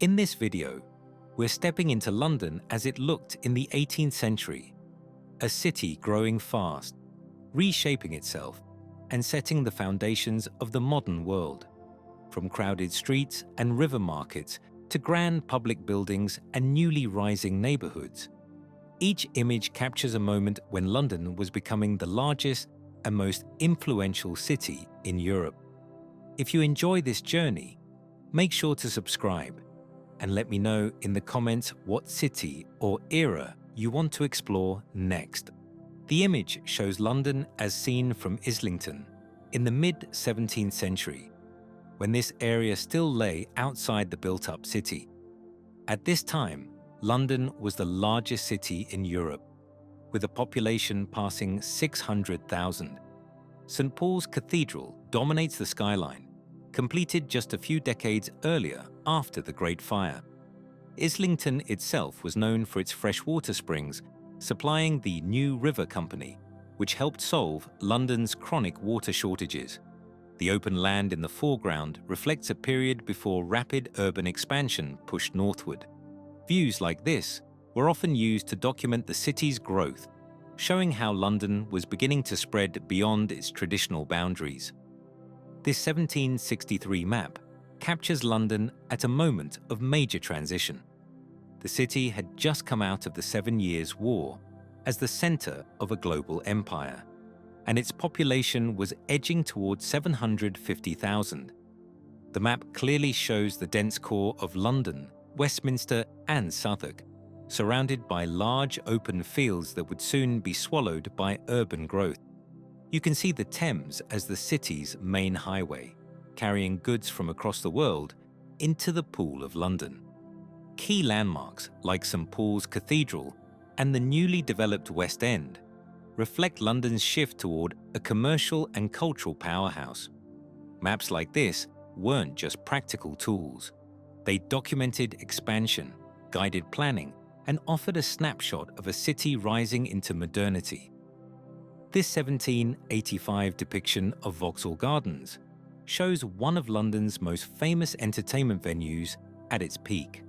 In this video, we're stepping into London as it looked in the 18th century, a city growing fast, reshaping itself and setting the foundations of the modern world, from crowded streets and river markets to grand public buildings and newly rising neighborhoods. Each image captures a moment when London was becoming the largest and most influential city in Europe. If you enjoy this journey, make sure to subscribe and let me know in the comments what city or era you want to explore next. The image shows London as seen from Islington in the mid-17th century, when this area still lay outside the built-up city. At this time, London was the largest city in Europe, with a population passing 600,000. St. Paul's Cathedral dominates the skyline, completed just a few decades earlier after the Great Fire. Islington itself was known for its freshwater springs, supplying the New River Company, which helped solve London's chronic water shortages. The open land in the foreground reflects a period before rapid urban expansion pushed northward. Views like this were often used to document the city's growth, showing how London was beginning to spread beyond its traditional boundaries. This 1763 map captures London at a moment of major transition. The city had just come out of the 7 Years' War as the center of a global empire, and its population was edging towards 750,000. The map clearly shows the dense core of London, Westminster, and Southwark, surrounded by large open fields that would soon be swallowed by urban growth. You can see the Thames as the city's main highway, carrying goods from across the world into the Pool of London. Key landmarks like St. Paul's Cathedral and the newly developed West End reflect London's shift toward a commercial and cultural powerhouse. Maps like this weren't just practical tools. They documented expansion, guided planning, and offered a snapshot of a city rising into modernity. This 1785 depiction of Vauxhall Gardens shows one of London's most famous entertainment venues at its peak.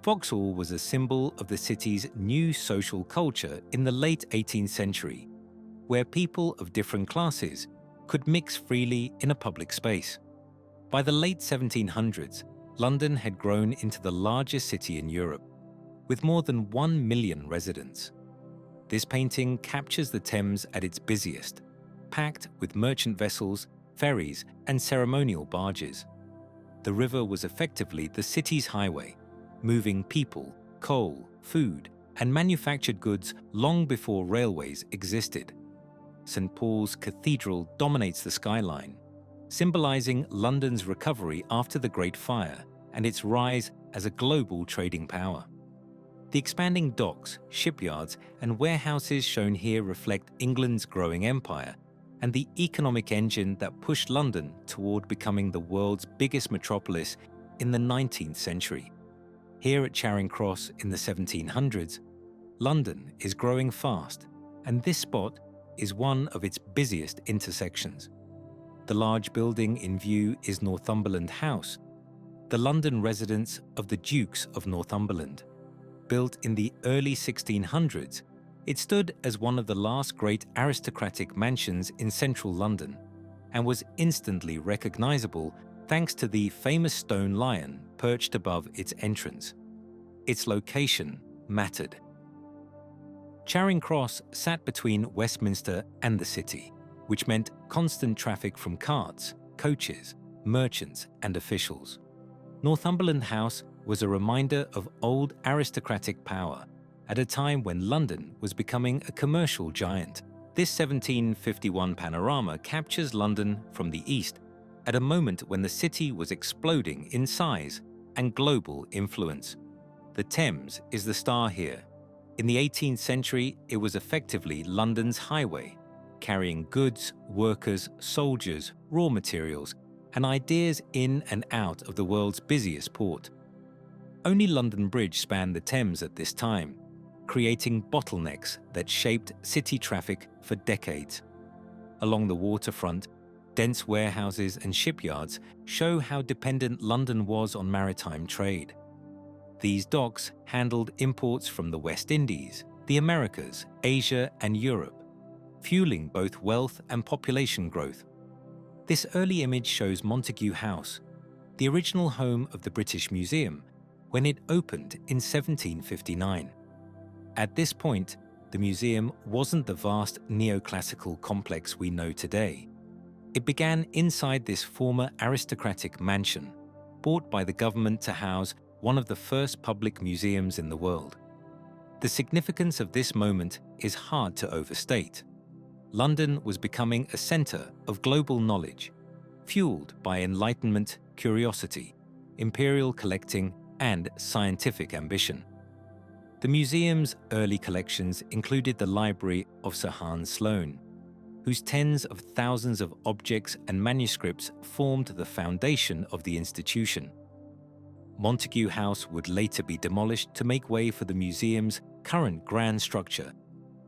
Vauxhall was a symbol of the city's new social culture in the late 18th century, where people of different classes could mix freely in a public space. By the late 1700s, London had grown into the largest city in Europe, with more than 1 million residents. This painting captures the Thames at its busiest, packed with merchant vessels, ferries, and ceremonial barges. The river was effectively the city's highway, moving people, coal, food, and manufactured goods long before railways existed. St. Paul's Cathedral dominates the skyline, symbolizing London's recovery after the Great Fire and its rise as a global trading power. The expanding docks, shipyards, and warehouses shown here reflect England's growing empire and the economic engine that pushed London toward becoming the world's biggest metropolis in the 19th century. Here at Charing Cross in the 1700s, London is growing fast, and this spot is one of its busiest intersections. The large building in view is Northumberland House, the London residence of the Dukes of Northumberland. Built in the early 1600s, it stood as one of the last great aristocratic mansions in central London and was instantly recognizable thanks to the famous stone lion perched above its entrance. Its location mattered. Charing Cross sat between Westminster and the city, which meant constant traffic from carts, coaches, merchants, and officials. Northumberland House was a reminder of old aristocratic power at a time when London was becoming a commercial giant. This 1751 panorama captures London from the east at a moment when the city was exploding in size and global influence. The Thames is the star here. In the 18th century, it was effectively London's highway, carrying goods, workers, soldiers, raw materials, and ideas in and out of the world's busiest port. Only London Bridge spanned the Thames at this time, creating bottlenecks that shaped city traffic for decades. Along the waterfront, dense warehouses and shipyards show how dependent London was on maritime trade. These docks handled imports from the West Indies, the Americas, Asia, and Europe, fueling both wealth and population growth. This early image shows Montague House, the original home of the British Museum, when it opened in 1759. At this point, the museum wasn't the vast neoclassical complex we know today. It began inside this former aristocratic mansion, bought by the government to house one of the first public museums in the world. The significance of this moment is hard to overstate. London was becoming a centre of global knowledge, fueled by Enlightenment curiosity, imperial collecting, and scientific ambition. The museum's early collections included the library of Sir Hans Sloane, whose tens of thousands of objects and manuscripts formed the foundation of the institution. Montague House would later be demolished to make way for the museum's current grand structure,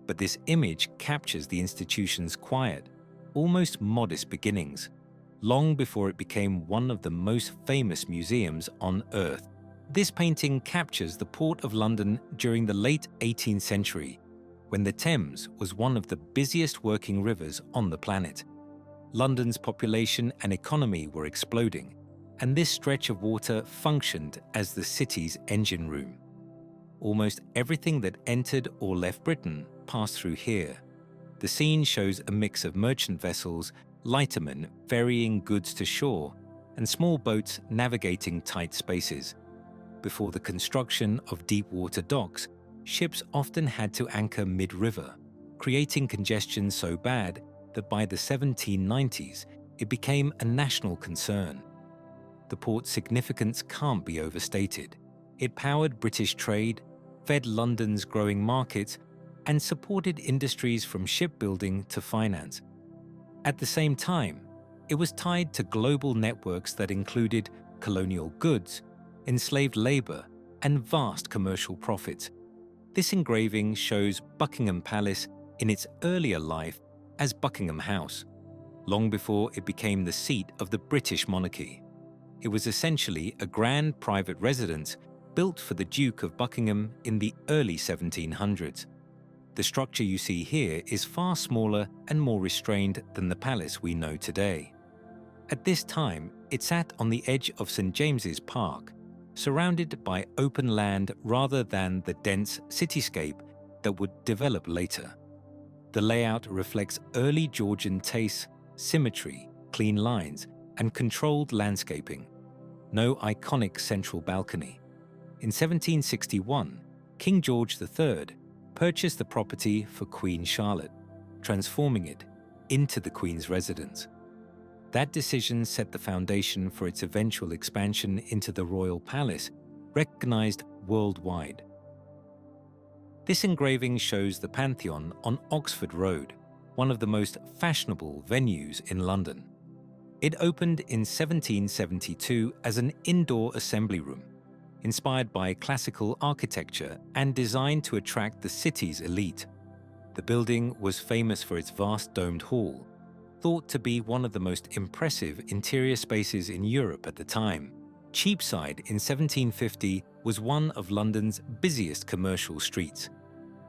but this image captures the institution's quiet, almost modest beginnings, long before it became one of the most famous museums on Earth. This painting captures the Port of London during the late 18th century, when the Thames was one of the busiest working rivers on the planet. London's population and economy were exploding, and this stretch of water functioned as the city's engine room. Almost everything that entered or left Britain passed through here. The scene shows a mix of merchant vessels, lightermen ferrying goods to shore, and small boats navigating tight spaces. Before the construction of deep-water docks, ships often had to anchor mid-river, creating congestion so bad that by the 1790s, it became a national concern. The port's significance can't be overstated. It powered British trade, fed London's growing markets, and supported industries from shipbuilding to finance. At the same time, it was tied to global networks that included colonial goods, enslaved labor, and vast commercial profits. This engraving shows Buckingham Palace in its earlier life as Buckingham House, long before it became the seat of the British monarchy. It was essentially a grand private residence built for the Duke of Buckingham in the early 1700s. The structure you see here is far smaller and more restrained than the palace we know today. At this time, it sat on the edge of St. James's Park, surrounded by open land rather than the dense cityscape that would develop later. The layout reflects early Georgian tastes, symmetry, clean lines, and controlled landscaping. No iconic central balcony. In 1761, King George III purchased the property for Queen Charlotte, transforming it into the Queen's residence. That decision set the foundation for its eventual expansion into the royal palace, recognized worldwide. This engraving shows the Pantheon on Oxford Road, one of the most fashionable venues in London. It opened in 1772 as an indoor assembly room, inspired by classical architecture and designed to attract the city's elite. The building was famous for its vast domed hall, thought to be one of the most impressive interior spaces in Europe at the time. Cheapside in 1750 was one of London's busiest commercial streets,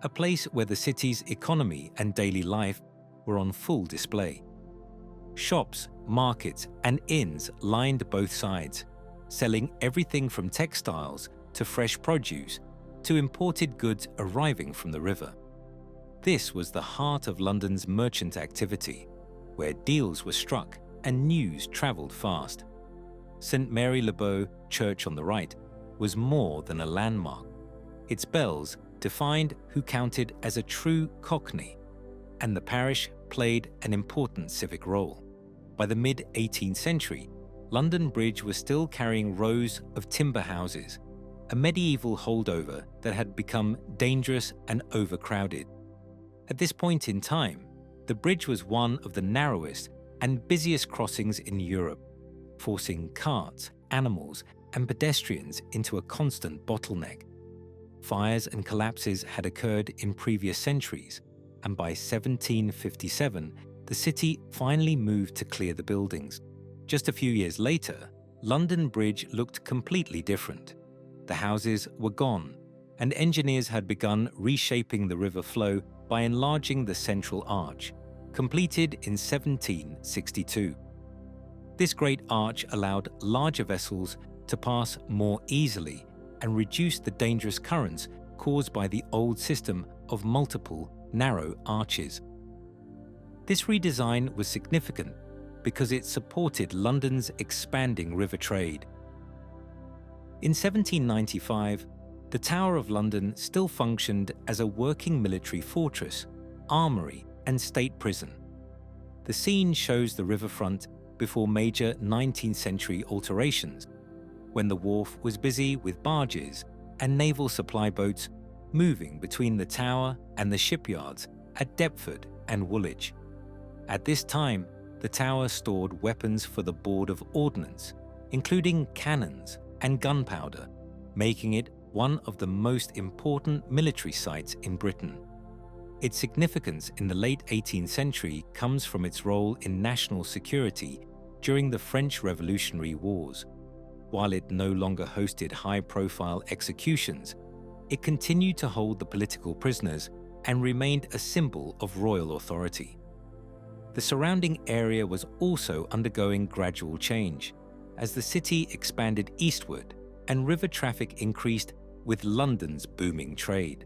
a place where the city's economy and daily life were on full display. Shops, markets, and inns lined both sides, selling everything from textiles to fresh produce to imported goods arriving from the river. This was the heart of London's merchant activity, where deals were struck and news travelled fast. St. Mary-le-Bow Church on the right was more than a landmark. Its bells defined who counted as a true Cockney, and the parish played an important civic role. By the mid-18th century, London Bridge was still carrying rows of timber houses, a medieval holdover that had become dangerous and overcrowded. At this point in time, the bridge was one of the narrowest and busiest crossings in Europe, forcing carts, animals, and pedestrians into a constant bottleneck. Fires and collapses had occurred in previous centuries, and by 1757, the city finally moved to clear the buildings. Just a few years later, London Bridge looked completely different. the houses were gone, and engineers had begun reshaping the river flow by enlarging the central arch, completed in 1762. This great arch allowed larger vessels to pass more easily and reduced the dangerous currents caused by the old system of multiple narrow arches. This redesign was significant because it supported London's expanding river trade. In 1795, the Tower of London still functioned as a working military fortress, armoury, and state prison. The scene shows the riverfront before major 19th century alterations, when the wharf was busy with barges and naval supply boats moving between the tower and the shipyards at Deptford and Woolwich. At this time, the tower stored weapons for the Board of Ordnance, including cannons and gunpowder, making it one of the most important military sites in Britain. Its significance in the late 18th century comes from its role in national security during the French Revolutionary Wars. While it no longer hosted high-profile executions, it continued to hold the political prisoners and remained a symbol of royal authority. The surrounding area was also undergoing gradual change as the city expanded eastward and river traffic increased with London's booming trade.